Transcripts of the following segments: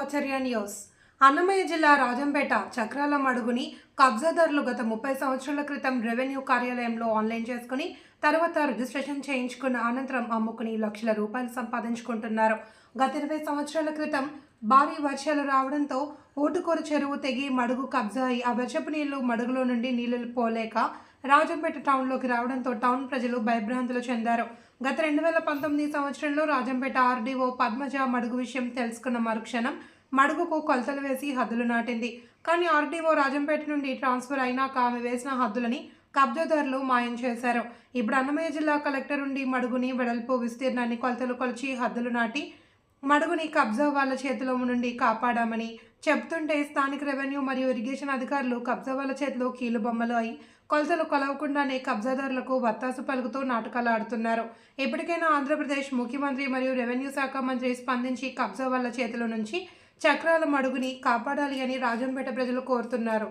ఆచార్య news. Annamayya జిల్లా రాజంపేట చక్రాల మడుగుని కబ్జాదారులు గత 30 సంవత్సరాల క్రితం రెవెన్యూ కార్యాలయంలో ఆన్లైన్ చేసుకుని తర్వాత రిజిస్ట్రేషన్ చేయించుకున్న అనంతరం అమ్ముకుని లక్షల రూపాయలు సంపాదించుకుంటున్నారు. గత 20 సంవత్సరాల క్రితం భారీ వర్షాలు రావడంతో ఊటుకూరు చెరువు తెగి మడుగు కబ్జా అయి ఆ వర్షపు నీళ్లు మడుగులో నుండి నీళ్లు పోలేక రాజంపేట టౌన్లోకి రావడంతో టౌన్ ప్రజలు భయభ్రాంతులు చెందారు. గత 2019 సంవత్సరంలో రాజంపేట ఆర్డీఓ పద్మజ మడుగు విషయం తెలుసుకున్న మరుక్షణం మడుగుకు కొలతలు వేసి హద్దులు నాటింది. కానీ ఆర్డీఓ రాజంపేట నుండి ట్రాన్స్ఫర్ అయినాక ఆమె వేసిన హద్దులని కబ్జాదారులు మాయం చేశారు. ఇప్పుడు అన్నమయ్య జిల్లా కలెక్టర్ నుండి మడుగుని వెడల్పు విస్తీర్ణాన్ని కొలతలు కొలిచి హద్దులు నాటి మడుగుని కబ్జా వాళ్ళ చేతిలో నుండి కాపాడామని చెబుతుంటే స్థానిక రెవెన్యూ మరియు ఇరిగేషన్ అధికారులు కబ్జా వాళ్ళ చేతిలో కీలుబొమ్మలు అయి కొలతలు కొలవకుండానే కబ్జాదారులకు వత్తాసు పలుకుతూ నాటకాలు ఆడుతున్నారు. ఎప్పటికైనా ఆంధ్రప్రదేశ్ ముఖ్యమంత్రి మరియు రెవెన్యూ శాఖ మంత్రి స్పందించి కబ్జా వాళ్ళ చేతిలో నుంచి చక్రాల మడుగుని కాపాడాలి అని రాజంపేట ప్రజలు కోరుతున్నారు.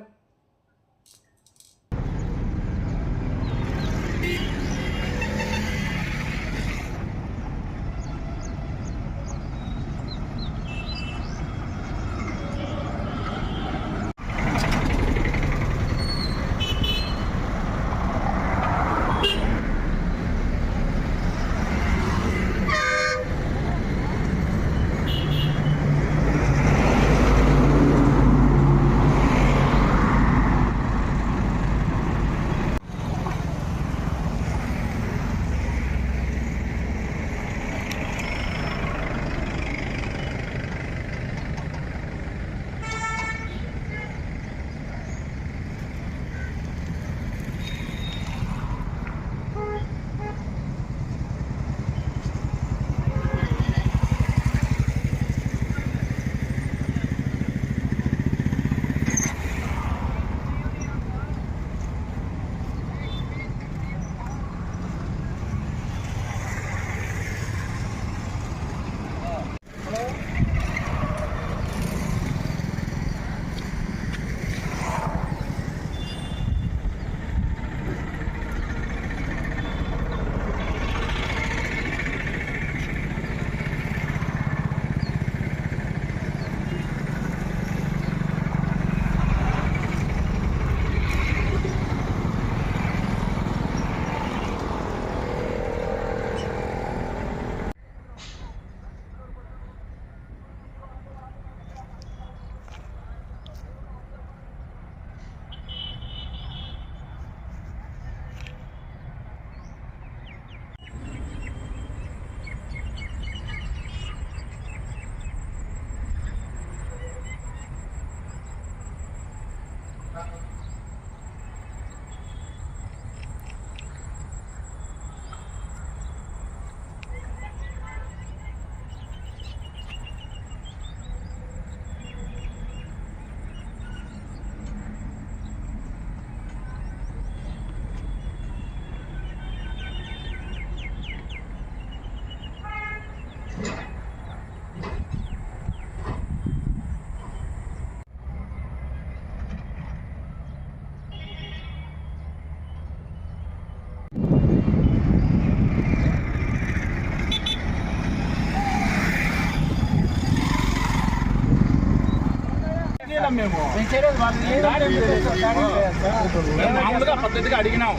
మేము మామూలుగా పద్ధతిగా అడిగినాం.